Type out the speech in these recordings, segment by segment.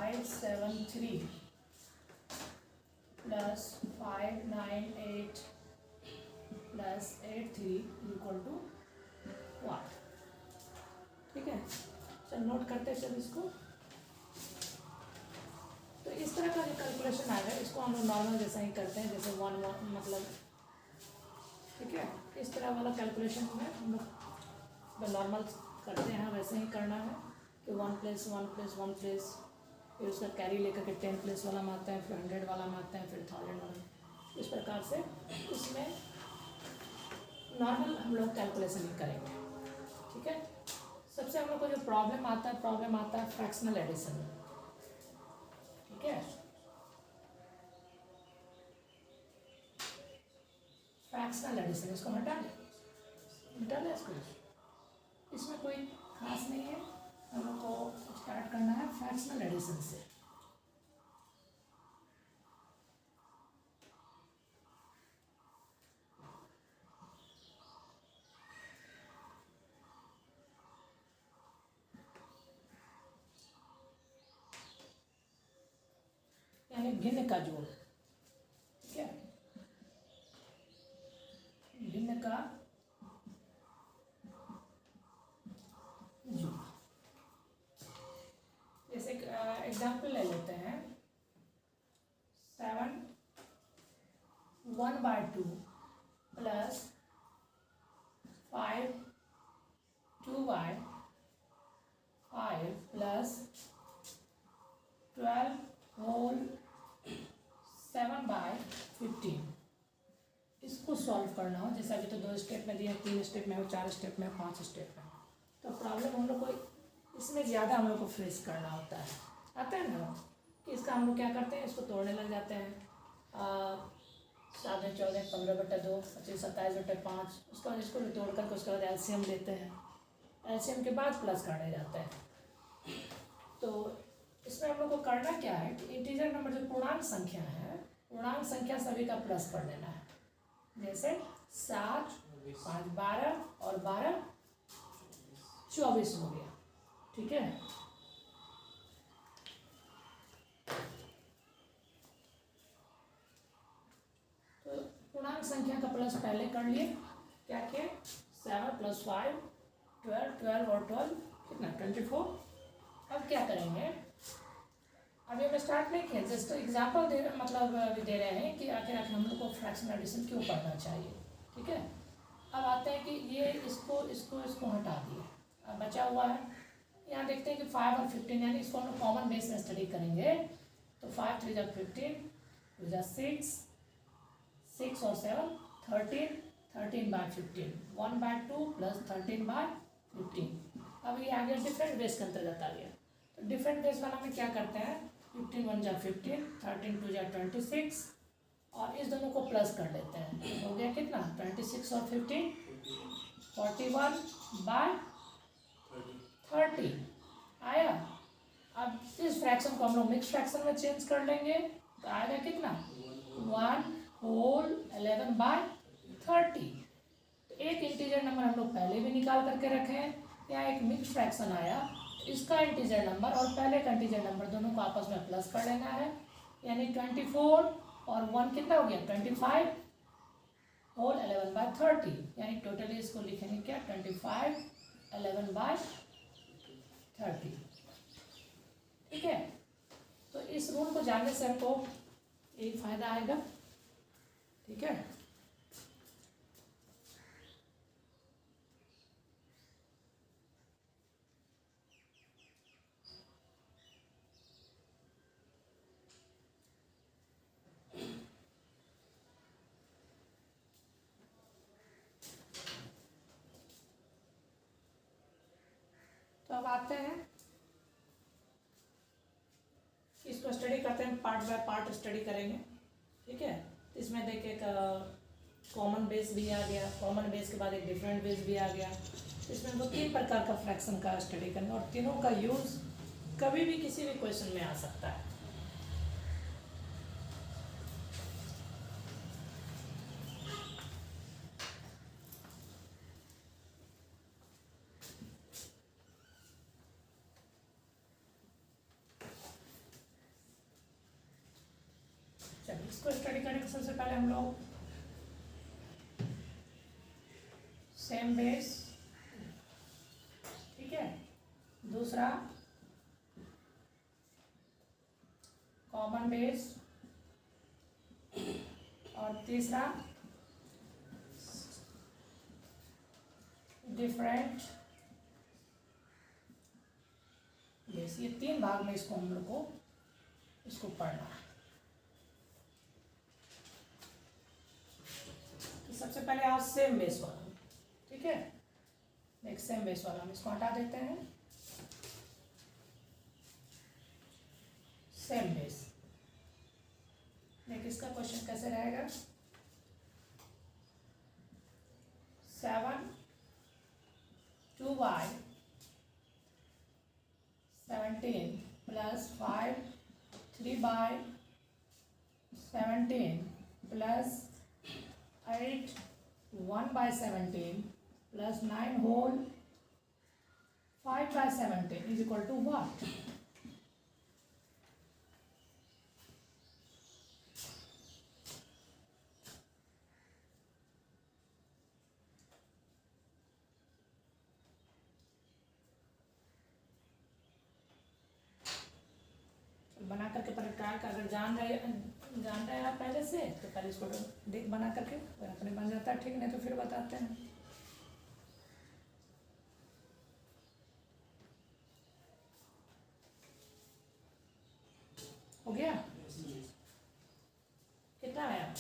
573 plus 598 plus 83 equal to 1। ठीक है, चल नोट करते हैं सब इसको। तो इस तरह का जो कैलकुलेशन आएगा इसको हम लोग नॉर्मल जैसा ही करते हैं, जैसे 1 मतलब, ठीक है, इस तरह वाला कैलकुलेशन में हम लोग नॉर्मल करते हैं वैसे ही करना है कि 1 + 1 + 1 +, फिर उसका कैरी लेकर के 10 प्लस वाला मारते हैं, फिर 100 वाला मारते हैं, फिर 1000 वाला। इस प्रकार से इसमें नॉर्मल हम लोग कैलकुलेशन ही करेंगे। ठीक है, सबसे हम लोग को जो प्रॉब्लम आता है फ्रैक्शनल एडिशन में। ठीक है, फ्रैक्शनल एडिशन, इसको हटा दें इसको। इसमें कोई खास नहीं है, हम लोग को स्टार्ट करना है फ्रैक्शनल एडिशन से। यानी भिन्न का जोड़। ठीक है, भिन्न का जोड़। जैसे एग्जाम्पल ले लेते हैं, 7 1/2 प्लस 5 2/5 प्लस 12 होल 7/15। इसको सॉल्व करना हो, जैसे अभी तो 2 स्टेप में दिया, 3 स्टेप में हो, 4 स्टेप में, 5 स्टेप में, तो प्रॉब्लम हम लोग को इसमें ज़्यादा हम लोग को फेस करना होता है। आता है ना कि इसका हम लोग क्या करते हैं, इसको तोड़ने लग जाते हैं। 7 14 15/2 25 27/5। उसके बाद इसको भी तोड़ करके उसके बाद एलसीएम लेते हैं, एलसीएम के बाद प्लस करने जाते हैं। तो इसमें हम लोग को करना क्या है कि इंटीजर नंबर जो पूर्णांक संख्या है, पूर्णांक संख्या सभी का प्लस कर देना है। जैसे 7 5 12 और 12 24 हो गया। ठीक है, तो पूर्णांक संख्या का प्लस पहले कर लिए, क्या किए, 7 + 5 12 12 और 12 कितना 24। अब क्या करेंगे, अभी हम स्टार्ट नहीं किए, जस्ट एग्जाम्पल दे रहे हैं कि आखिर हम लोग को फ्रैक्शनल एडिशन क्यों पढ़ना चाहिए। ठीक है, अब आते हैं कि ये इसको हटा दिए, अब बचा हुआ है। यहाँ देखते हैं कि 5 और 15, यानी इसको हम लोग कॉमन बेस में स्टडी करेंगे। तो 5 3 × 15 2 × 6 6 और 7 13 13/15 1/2 प्लस 13/15। अब ये आगे डिफरेंट बेस के अंतर्गत आ गया। तो डिफरेंट बेस वाला में क्या करते हैं, 15 1 × 15 13 2 × 26 और इस दोनों को प्लस कर लेते हैं। हो गया कितना 26 और 15 41/30 आया। अब इस फ्रैक्शन को हम लोग मिक्स फ्रैक्शन में चेंज कर लेंगे, तो आएगा कितना 1 होल 11/30। तो एक इंटीजर नंबर हम लोग पहले भी निकाल करके रखे हैं, यहाँ एक मिक्स फ्रैक्शन आया, इसका इंटीजर नंबर और पहले का इंटीजर नंबर दोनों को आपस में प्लस कर लेना है। यानी 24 और 1 कितना हो गया 25 होल 11/30। यानी टोटली इसको लिखेंगे क्या 25 11/30। ठीक है, तो इस रूल को जानने से हमको एक फायदा आएगा। ठीक है, तो अब आते हैं इसको स्टडी करते हैं, पार्ट बाय पार्ट स्टडी करेंगे। ठीक है, इसमें देखिए कॉमन बेस भी आ गया, कॉमन बेस के बाद एक डिफरेंट बेस भी आ गया। इसमें हमको 3 प्रकार का फ्रैक्शन का स्टडी करेंगे और तीनों का यूज़ कभी भी किसी भी क्वेश्चन में आ सकता है। इसको स्टडी करेंगे सबसे पहले हम लोग सेम बेस, ठीक है, दूसरा कॉमन बेस, और तीसरा डिफरेंट बेस। ये 3 भाग में इसको हम लोग को इसको पढ़ना है। तो सबसे पहले आज सेम बेस वाला, ठीक है, एक सेम बेस वाला हम इसको हटा देते हैं। सेम बेस, देखिए इसका क्वेश्चन कैसे रहेगा। 7 2y 17 plus 5 3y 17 plus 8 1/17 plus 9 whole 5/17 is equal to what? बना करके पहले ट्राई का, अगर जान रहे हैं आप पहले से तो पहले इसको देख बना करके, अगर अपने बन जाता है ठीक, नहीं तो फिर बताते हैं। हो गया? कितना आया?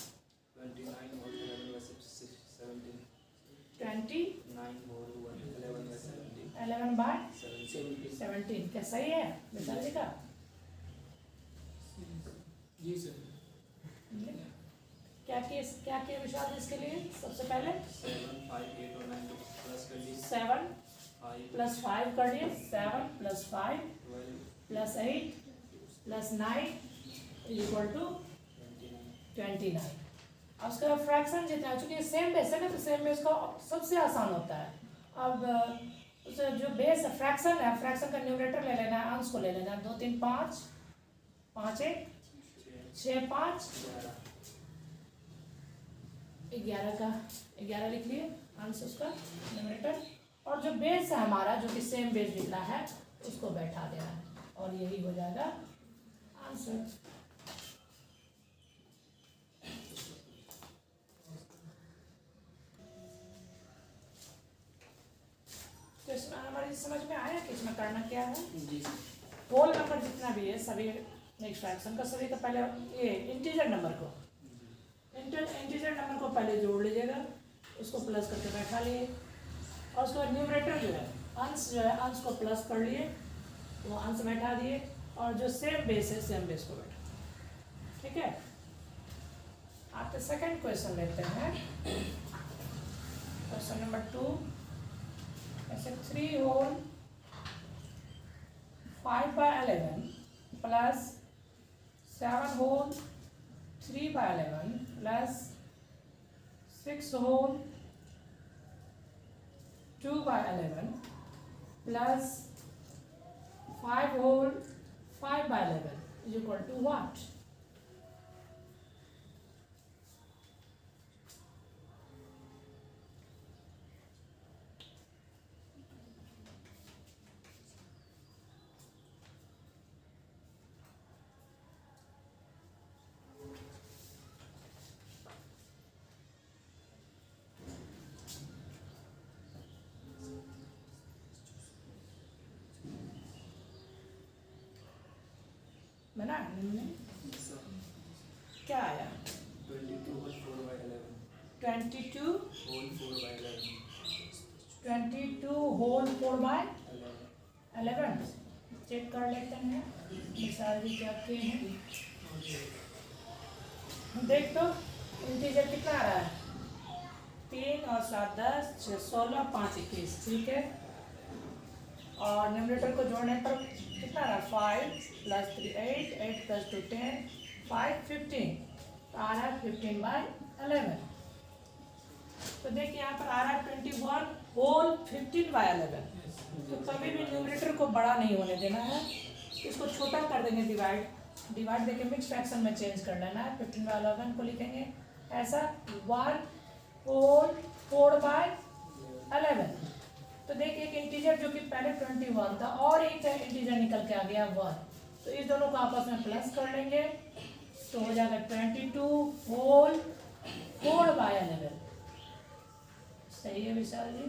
29 और 11 17 11/17 क्या सही है विशाल जी का? जी सर। क्या किया विशाल जी इसके लिए? सबसे पहले 7 5 8 और 9 प्लस कर लीजिए। 7 5 प्लस 5 कर लिए, 7 plus 5 12 plus 8 plus 9 equal to 29। अब उसका फ्रैक्शन जितना, चूँकि सेम बेस है ना, तो सेम बेस का सबसे आसान होता है। अब उस जो बेस फ्रैक्शन है, फ्रैक्शन का न्यूमरेटर ले लेना है, अंश को ले लेना है। 2 3 5 5 1 6 5 11 का 11 लिख लिए अंश उसका न्यूमरेटर, और जो बेस है हमारा जो कि सेम बेस दिख रहा है उसको बैठा देना है, और यही हो जाएगा आंसर। तो इसमें हमारी समझ में आया कि इसमें करना क्या है। जी होल नंबर जितना भी है सभी नेक्स्ट फ्रैक्शन का, सभी का पहले ये इंटीजर नंबर को पहले जोड़ लीजिएगा, उसको प्लस करके बैठा लिए, और उसके बाद न्यूमरेटर जो है अंश अंश को प्लस कर लिए, वो अंश बैठा दिए, और जो सेम बेस है सेम बेस को बैठा, ठीक है। आपके सेकंड क्वेश्चन लेते हैं, क्वेश्चन नंबर 2। ऐसे 3 whole 5/11 plus 7 whole 3/11 plus 6 whole 2/11 plus 5 whole 5/11 is equal to what? बना क्या आया? 22 होल 4/11 22 होल 4/11 22 होल 4/11 चेक कर लेते हैं विशाल जी क्या किए हैं। देख तो इंटीजर कितना आ रहा है? 3 और 7 10 6 16 5 21, ठीक है। और न्यूमरेटर को जोड़ने पर कितना आ रहा है? 5 प्लस 3 8 8 प्लस 2 10 5 15, तो आ रहा है 15/11। तो देखिए यहाँ पर आ रहा है 21 होल 15/11। तो कभी भी न्यूमरेटर को बड़ा नहीं होने देना है, इसको छोटा कर देंगे डिवाइड डिवाइड देके मिक्स फ्रैक्शन में चेंज कर लेना है। 15/11 को लिखेंगे ऐसा 1 होल 4/11। तो देखिए एक इंटीजर जो कि पहले 21 था और एक इंटीजर निकल के आ गया 1, तो इस दोनों को आपस में प्लस कर लेंगे तो हो जाएगा 22 होल 4/11। सही है विशाल जी?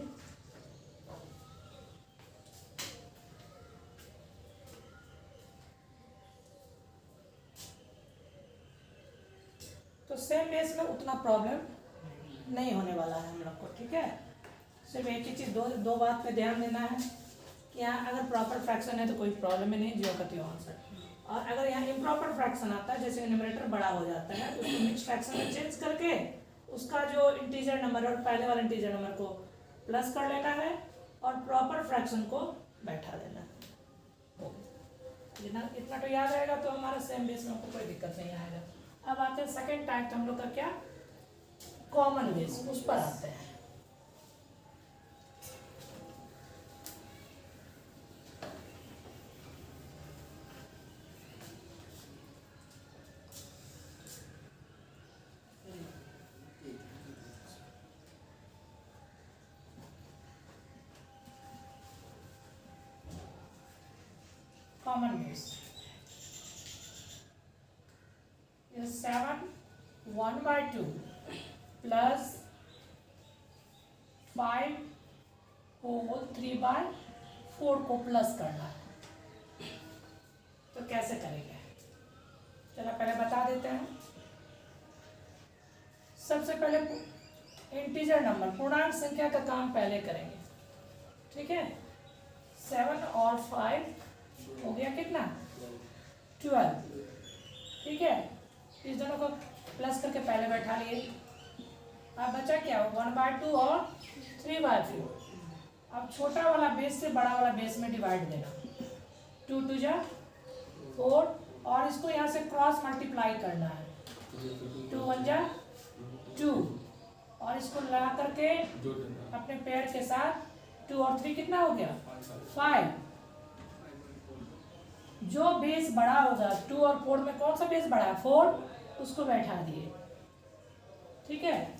तो सेम बेस में उतना प्रॉब्लम नहीं होने वाला है हम लोग को, ठीक है। सिर्फ एक ही चीज़ दो बात पे ध्यान देना है कि यहाँ अगर प्रॉपर फ्रैक्शन है तो कोई प्रॉब्लम ही नहीं, जो का त्यों आंसर। और अगर यहाँ इम्प्रॉपर फ्रैक्शन आता है, जैसे न्यूमरेटर बड़ा हो जाता है, तो उसको मिक्स फ्रैक्शन में चेंज करके उसका जो इंटीजर नंबर है और पहले वाले इंटीजर नंबर को प्लस कर लेना है और प्रॉपर फ्रैक्शन को बैठा देना है। इतना तो याद आएगा तो हमारा सेम बेस में आपको कोई दिक्कत नहीं आएगा। अब आते हैं सेकेंड टाइप, हम लोग का क्या कॉमन बेस, उस पर आते हैं। कॉमन बेस 7 1/2 प्लस 5 होल 3/4 को प्लस करना है। तो कैसे करेंगे, चलो पहले बता देते हैं। सबसे पहले इंटीजर नंबर पूर्णांक संख्या का काम पहले करेंगे, ठीक है। 7 और 5 हो गया कितना 12, ठीक है। इस दोनों को प्लस करके पहले बैठा लिए। अब बचा क्या 1/2 और 3/4। अब छोटा वाला बेस से बड़ा वाला बेस में डिवाइड देना, 2 2 जा 4 और इसको यहाँ से क्रॉस मल्टीप्लाई करना है, 2 1 जा 2 और इसको लगा करके अपने पेयर के साथ 2 और 3 कितना हो गया 5। जो बेस बड़ा होगा 2 और 4 में कौन सा बेस बड़ा है 4, उसको बैठा दिए, ठीक है।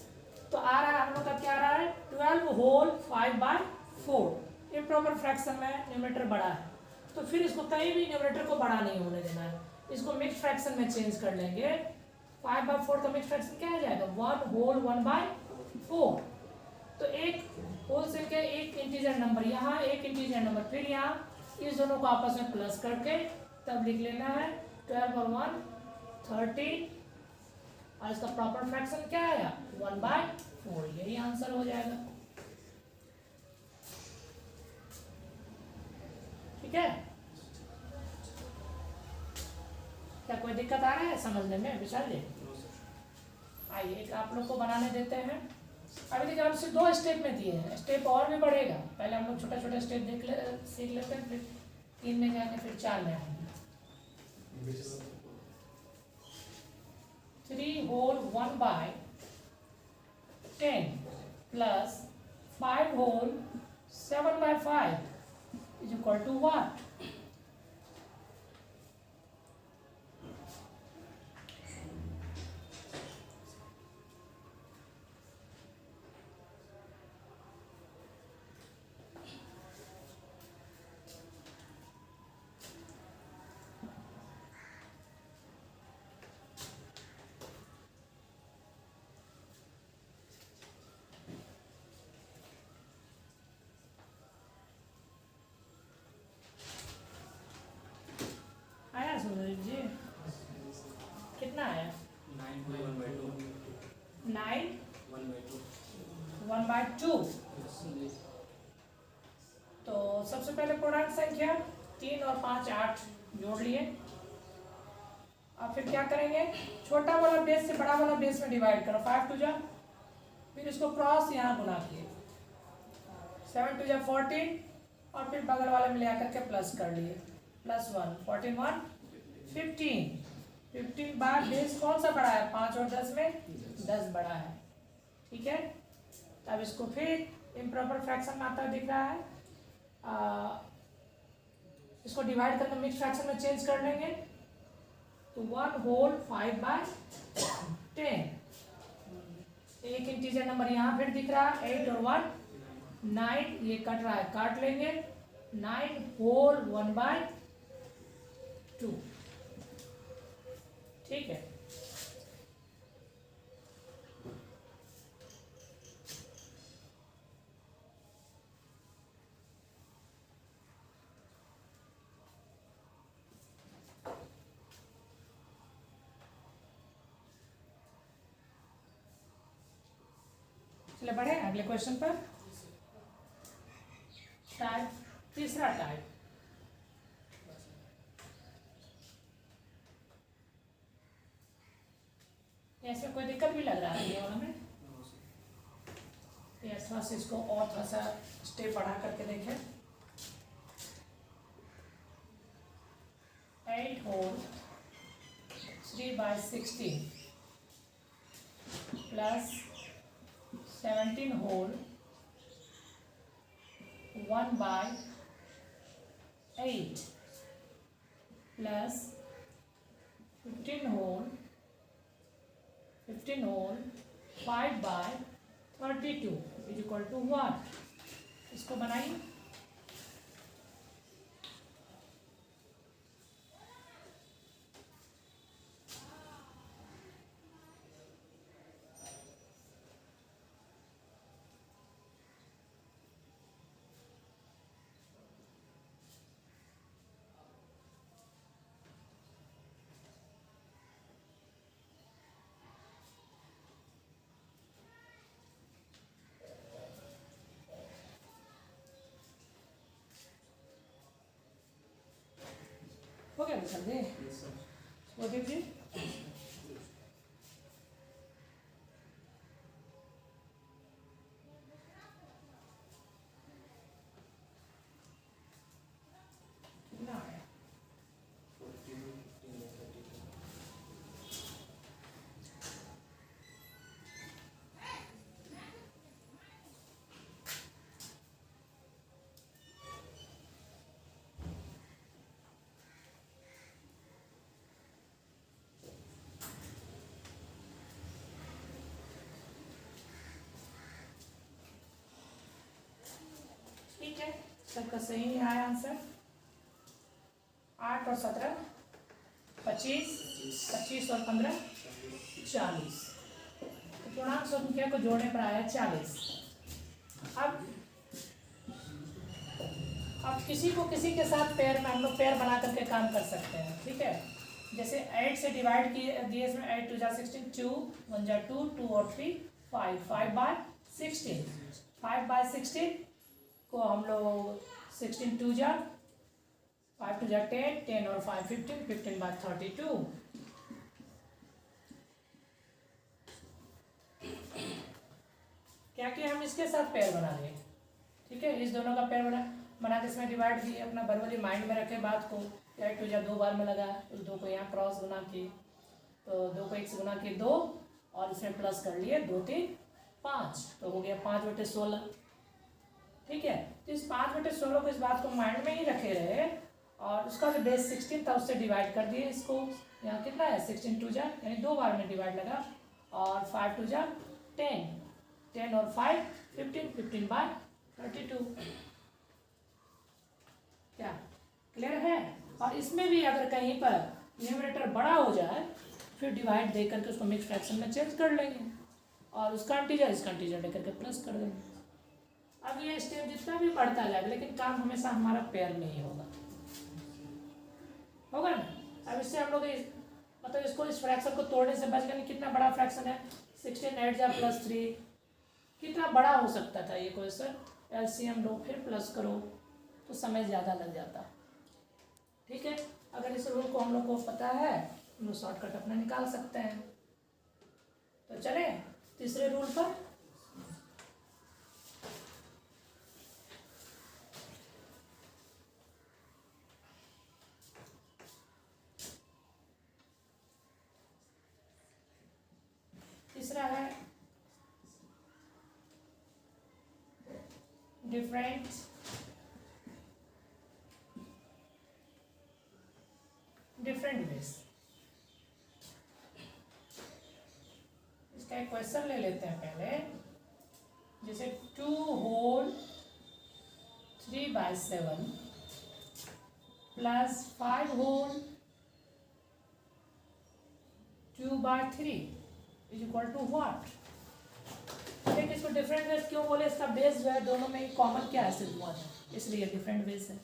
तो आ रहा है हम लोग का क्या आ रहा है 12 होल 5/4। इम्प्रॉपर फ्रैक्शन में न्यूमरेटर बड़ा है तो फिर इसको कहीं भी न्यूमरेटर को बड़ा नहीं होने देना है, इसको मिक्स फ्रैक्शन में चेंज कर लेंगे। 5/4 का मिक्स फ्रैक्शन क्या आ जाएगा 1 होल 1/4। तो एक होल से क्या एक इंटीजर नंबर, यहाँ एक इंटीजर नंबर, फिर यहाँ इस दोनों को आपस में प्लस करके तब लिख लेना है 12 और 1 13 और इसका प्रॉपर फ्रैक्शन क्या आया 1/4। यही आंसर हो जाएगा, ठीक है। क्या कोई दिक्कत आ रहा है समझने में विशाल जी? आइए एक आप लोग को बनाने देते हैं। अभी देखिए हम सिर्फ 2 स्टेप में दिए हैं, स्टेप और भी बढ़ेगा। पहले हम लोग छोटा छोटा स्टेप सीख लेते हैं, फिर 3 में जाएंगे, फिर 4 में आएंगे। 3 whole 1/10 plus 5 whole 7/5 is equal to what? आया सूरज जी कितना आया 9 1/2। तो सबसे पहले पूर्णांक संख्या 3 और 5 8 जोड़ लिए। अब फिर क्या करेंगे छोटा वाला बेस से बड़ा वाला बेस में डिवाइड करो, 5 2 जा, फिर इसको क्रॉस यहाँ गुना किए, 7 2 जा 14 और फिर बगल वाले में ले आकर के प्लस कर लिए, +1 14 1 15। 15 बार बेस कौन सा बड़ा है 5 और 10 में 10 बड़ा है, ठीक है। अब इसको फिर इम्प्रॉपर फ्रैक्शन में आता दिख रहा है, इसको डिवाइड करके मिक्स फ्रैक्शन में चेंज कर लेंगे। तो 1/5/10। एक इंटीजर नंबर यहाँ फिर दिख रहा है 8 और 1 9, ये कट रहा है काट लेंगे, 9/1/2। ठीक है, चलिए बढ़े अगले क्वेश्चन पर। टाइप तीसरा टाइप, इसमें कोई दिक्कत भी लग रहा है ये वाला में? थोड़ा सा इसको और थोड़ा सा स्टेप बढ़ा करके देखें। 8 whole 3/16 plus 17 whole 1/8 plus 15 whole 5/32 is equal to 1। इसको बनाइए। हो गया सर दे स्वदेव जी। कितना आया? 42, 15 और 32। ठीक है, सबका सही आया आंसर। 8 और 17 25, 25 और 15 40। तो पूर्णांक संख्या को जोड़ने पर आया 40। अब किसी को किसी के साथ पेयर में हम लोग पेयर बना करके काम कर सकते हैं। ठीक है, जैसे 8 से डिवाइड किए दिए इसमें 8 2 जा 16, 2 1 जा 2, 2 और 3 5, 5/16। 5/16 को हम लोग 16 2 जा 5 2 जा 10, 10 और 5 15, 15/32। क्या किया हम इसके साथ पेयर बना लिए। ठीक है, इस दोनों का पेयर बना के इसमें डिवाइड किए। अपना बराबरी माइंड में रखे बात को। 8 2 जा 2 बार में लगा, उस 2 को यहाँ क्रॉस गुना किए, तो 2 को 1 से गुना किए 2 और इसमें प्लस कर लिए 2 3 5, तो हो गया 5/16। ठीक है, तो इस 5/16 को इस बात को माइंड में ही रखे रहे और उसका जो बेस 16 था उससे डिवाइड कर दिए इसको। यहाँ कितना है 16 2 जा यानी 2 बार में डिवाइड लगा और 5 2 जा 10, 10 और 5 15, 15/32। क्या क्लियर है? और इसमें भी अगर कहीं पर न्यूमरेटर बड़ा हो जाए फिर डिवाइड दे करके उसको मिक्स फ्रैक्शन में चेंज कर लेंगे और उसका इंटीजर इसका इंटीजर लेकर के प्लस कर देंगे। अब ये स्टेप जितना भी बढ़ता जाएगा लेकिन काम हमेशा हमारा पेयर में ही होगा ना। अब इससे हम लोग मतलब इसको इस फ्रैक्शन को तोड़ने से बच गए। कितना बड़ा फ्रैक्शन है 16 8 जा +3, कितना बड़ा हो सकता था ये क्वेश्चन। एलसीएम लो फिर प्लस करो तो समय ज़्यादा लग जाता। ठीक है, अगर इस रूल को हम लोग को पता है हम लोग शॉर्टकट अपना निकाल सकते हैं। तो चले तीसरे रूल पर। तीसरा है डिफरेंट वेज। एक क्वेश्चन ले लेते हैं पहले, जैसे 2 whole 3/7 plus 5 whole 2/3 is equal to what. देखिए इसको डिफरेंट बेस क्यों बोले, इसका बेस जो है दोनों में कॉमन क्या है, सिर्फ 1 है, इसलिए डिफरेंट बेस है।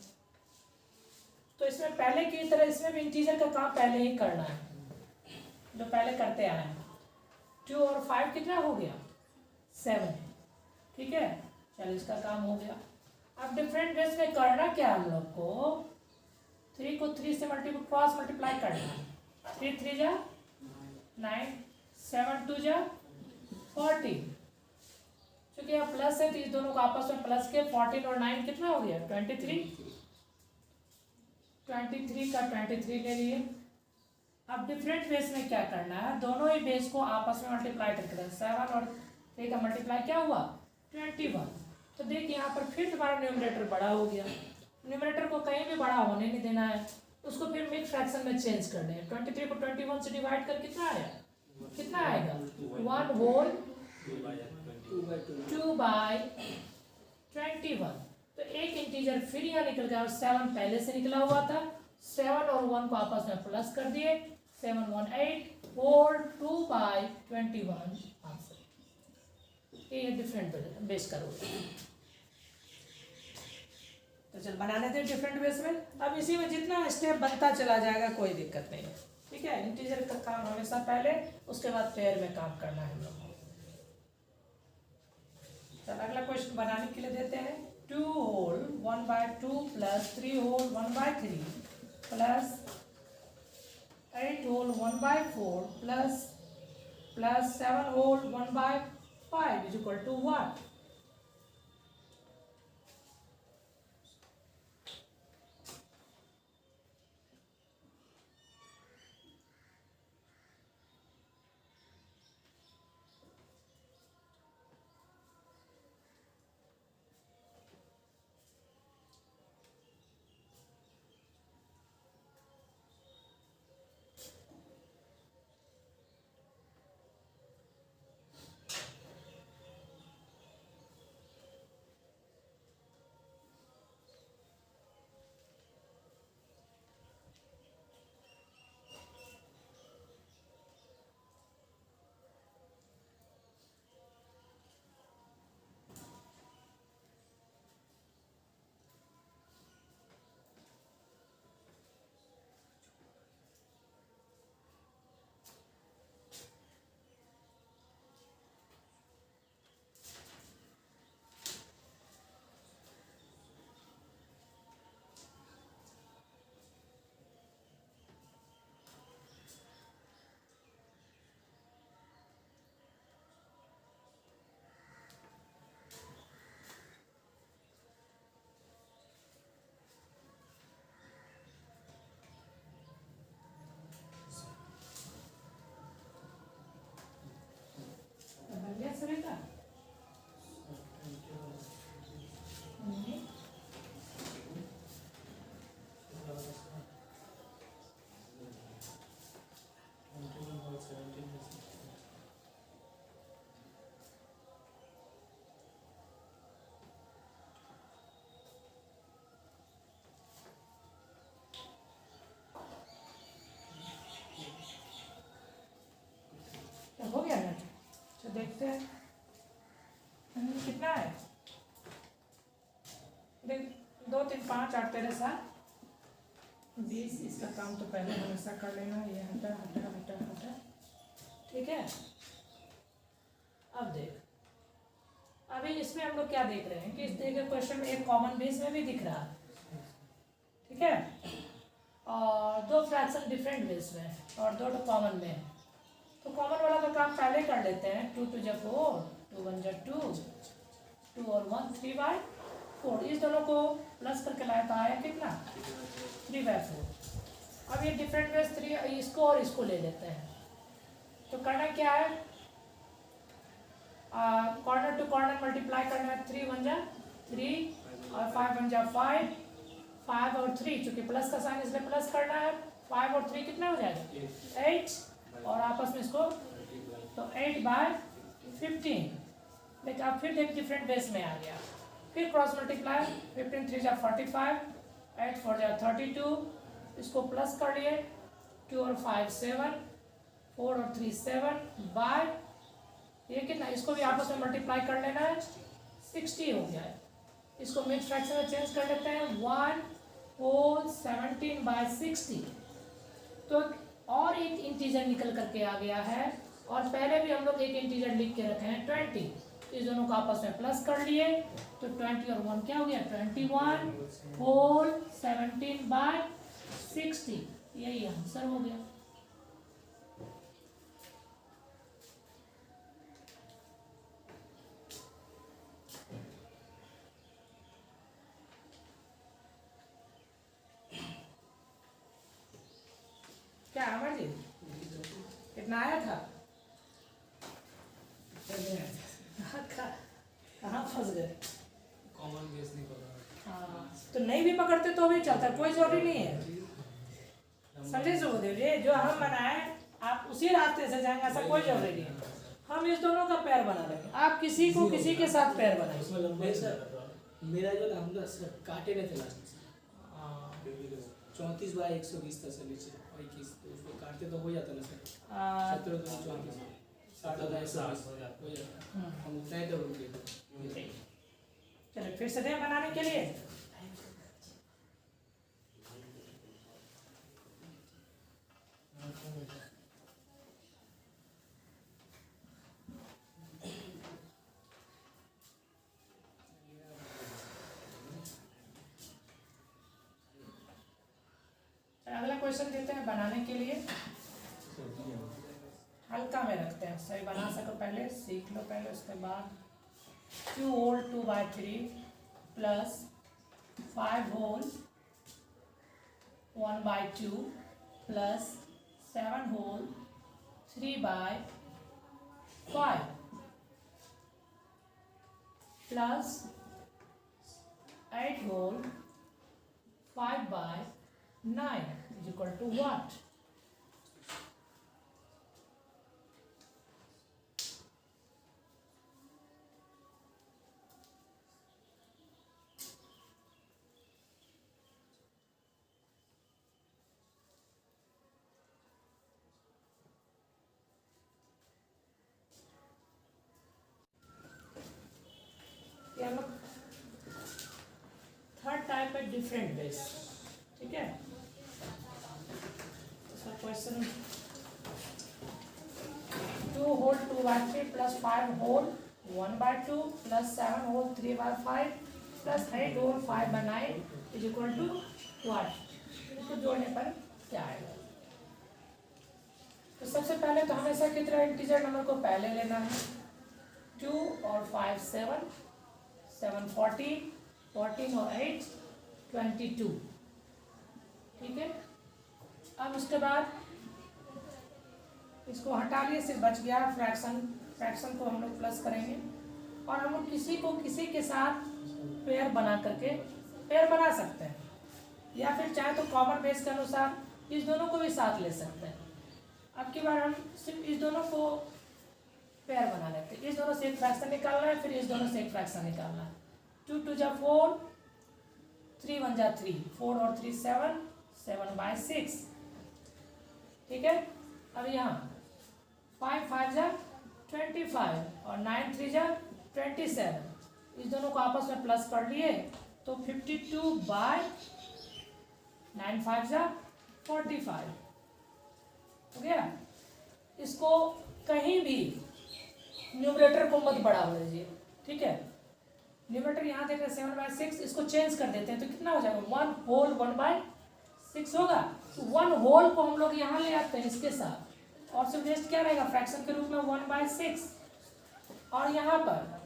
तो इसमें पहले की तरह इसमें भी इंटीजर का काम पहले ही करना है, जो पहले करते आए हैं। 2 और 5 कितना हो गया, 7, ठीक है, चलो इसका काम हो गया। अब डिफरेंट बेस में करना क्या हम लोग को, 3 को 3 से क्रॉस मल्टीप्लाई करना है। 3 3 जा 9, 7 2 जा 40, क्योंकि यहाँ प्लस है तो इस दोनों को आपस में प्लस के 14 और 9 कितना हो गया 23 का 23 ले लिए। अब डिफरेंट बेस में क्या करना है, दोनों ही बेस को आपस में मल्टीप्लाई करके 7 और 3 का मल्टीप्लाई क्या हुआ 21। तो देखिए यहाँ पर फिर तुम्हारा न्यूमरेटर बड़ा हो गया, न्यूमरेटर को कहीं भी बड़ा होने नहीं देना है, उसको फिर मिड फ्रैक्शन में चेंज कर दें। 23 को 21 से डिवाइड कर कितना आया, कितना आएगा 1 होल 2/21। तो एक इंटीजर फिर यहाँ निकल गया, और 7 पहले से निकला हुआ था, 7 और 1 को आपस में प्लस कर दिए, 7 1 8 होल 2/21 आंसर। ये डिफरेंट बेस करोगे तो चल बनाने थे डिफरेंट बेस में। अब इसी में जितना स्टेप बनता चला जाएगा कोई दिक्कत नहीं है, ठीक है। इंटीजर का काम हमेशा पहले, उसके बाद पेयर में काम करना है हम लोग को। चल अगला क्वेश्चन बनाने के लिए देते हैं, 2 whole 1/2 plus 3 whole 1/3 plus 8 whole 1/4 plus 7 whole 1/5 is equal to what. Sarita हो गया ना, तो देखते हैं कितना है, देख 2 3 5 8 13 7 20। इसका काम तो पहले हमेशा कर लेना, ये हटा हटा हटा हटा, ठीक है। अब देख, अभी इसमें हम लोग क्या देख रहे हैं कि इस दिए क्वेश्चन में एक कॉमन बेस में भी दिख रहा है, ठीक है, और 2 फ्रैक्शन डिफरेंट बेस में और 2 कॉमन में है। तो कॉमन वाला का काम पहले कर लेते हैं। 2 2 जा 4, 2 1 जा 2, 2 और 1 3/4। इस दोनों को प्लस करके लाया तो आया कितना 3/4। अब ये डिफरेंट बेस 3, इसको और इसको ले लेते हैं। तो करना क्या है, कॉर्नर टू कॉर्नर मल्टीप्लाई करना है। 3 1 जा 3 और 5 1 जा 5, 5 और 3 चूंकि प्लस का साइन इसलिए प्लस करना है। 5 और 3 कितना हो जाएगा 8, और आपस में इसको तो 8/15। लेकिन अब फिर एक डिफरेंट बेस में आ गया। फिर क्रॉस मल्टीप्लाई, 15 3 जा 45, 8 4 जा 32, इसको प्लस कर लिए, 2 और 5 7, 4 और 3 7 बाय ये कितना, इसको भी आपस में मल्टीप्लाई कर लेना है, 60 हो गया है। इसको मिक्स फ्रैक्शन में चेंज कर लेते हैं, 1 होल 17/60। तो और एक इंटीजर निकल करके आ गया है, और पहले भी हम लोग एक इंटीजर लिख के रखे हैं 20, इस दोनों को आपस में प्लस कर लिए, तो 20 और 1 क्या हो गया, 21 होल 17/60। यही आंसर हो गया। क्या अमर जी कितना आया था? कहाँ फंस गए? कॉमन बेस नहीं पता। हाँ, तो नहीं भी पकड़ते तो भी चलता, कोई जरूरी नहीं है। समझे सुखदेव जी, जो हम बनाए आप उसी रास्ते से जाएंगे, ऐसा कोई जरूरी नहीं है। हम इस दोनों का पैर बना लेंगे, आप किसी को किसी के साथ पैर बनाइए। उसमें लंबाई सर मेरा जो नाम था सर काटे नहीं थे लास्ट में। 34/120 था सर नीचे, और 21 तो उसको काटते तो हो जाता ना सर, 17 2 34 60 हो जाता। हम उतना ही तो रुक गए। चलिए फिर से दें बनाने के लिए। अगला क्वेश्चन देते हैं बनाने के लिए, हल्का में रखते हैं, सही बना सको पहले, सीख लो पहले, उसके बाद 2 whole 2/3 plus 5 whole 1/2 plus 7 whole 3/5 plus 8 whole 5/9 is equal to what? ये हम लोग थर्ड टाइप है डिफरेंट बेस, ठीक है। Question 2 whole 2/3 plus 5 whole 1/2 plus 7 whole 3/5 plus 8 whole 5/9 is equal to what? इसको जोड़ने पर क्या आएगा? तो सबसे पहले तो हमेशा की तरह इंटीजर नंबर को पहले लेना है। 2 और 5 7, 7 14, 14 और 8 22, ठीक है। अब उसके बाद इसको हटा लिए, सिर्फ बच गया फ्रैक्शन, फ्रैक्शन को हम लोग प्लस करेंगे, और हम लोग किसी को किसी के साथ पेयर बना करके पेयर बना सकते हैं, या फिर चाहे तो कॉमन बेस के अनुसार इस दोनों को भी साथ ले सकते हैं। अब की बार हम सिर्फ इस दोनों को पेयर बना लेते हैं, इस दोनों से एक फ्रैक्शन निकालना है, फिर इस दोनों से एक फ्रैक्शन निकालना है। 2 2 जा 4, 3 1 जा 3, 4 और 3 7, 7/6, ठीक है। अब यहाँ 5 5 जा 25 और 9 3 जा 27, इस दोनों को आपस में प्लस कर लिए तो 52/9 5 जा 45 हो गया। इसको कहीं भी न्यूमरेटर को मत बढ़ा लीजिए, ठीक है। न्यूमरेटर यहाँ देख रहे 7/6, इसको चेंज कर देते हैं तो कितना हो जाएगा, 1 होल 1/6 होगा। तो 1 होल को हम लोग यहाँ ले आते हैं इसके साथ, और सिर्फ रेस्ट क्या रहेगा फ्रैक्शन के रूप में 1/6, और यहाँ पर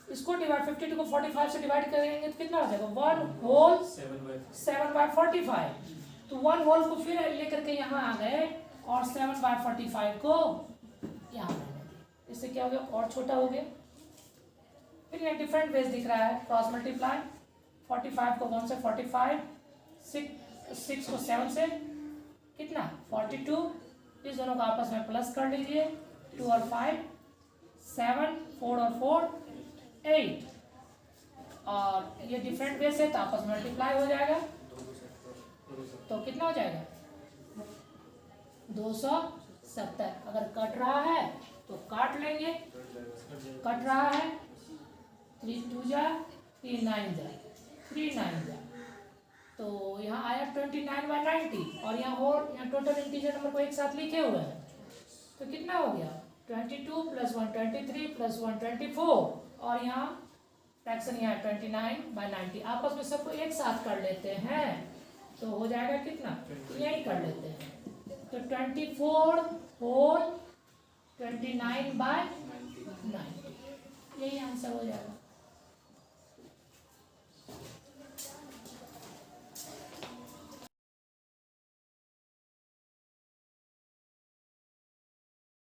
इसको डिवाइड 52 को 45 से डिवाइड करेंगे तो कितना हो जाएगा, 1 होल 7/45। तो 1 होल को फिर लेकर के यहाँ आ गए और 7/45 को यहाँ रखने दिए, इससे क्या हो गया, और छोटा हो गया। फिर एक डिफरेंट बेस दिख रहा है, क्रॉस मल्टीप्लाई, 45 को 1 से 45, 6 को 7 से कितना 42, इस दोनों को आपस में प्लस कर लीजिए 2 और 5 7, 4 और 4 8, और ये डिफरेंट वे से तो आपस में मल्टीप्लाई हो जाएगा, तो कितना हो जाएगा 270। अगर कट रहा है तो काट लेंगे, कट रहा है 3 2 जा 3 9 जा 3 9 जा, तो यहाँ आया 29/90, और यहाँ टोटल इंटीजर नंबर को एक साथ लिखे हुए हैं, तो कितना हो गया 22 + 1 23 + 1 24, और यहाँ फ्रैक्शन यहाँ 29/90। आपस में सबको एक साथ कर लेते हैं तो हो जाएगा कितना, यही कर लेते हैं, तो 24 होल 29/90, यही आंसर हो जाएगा।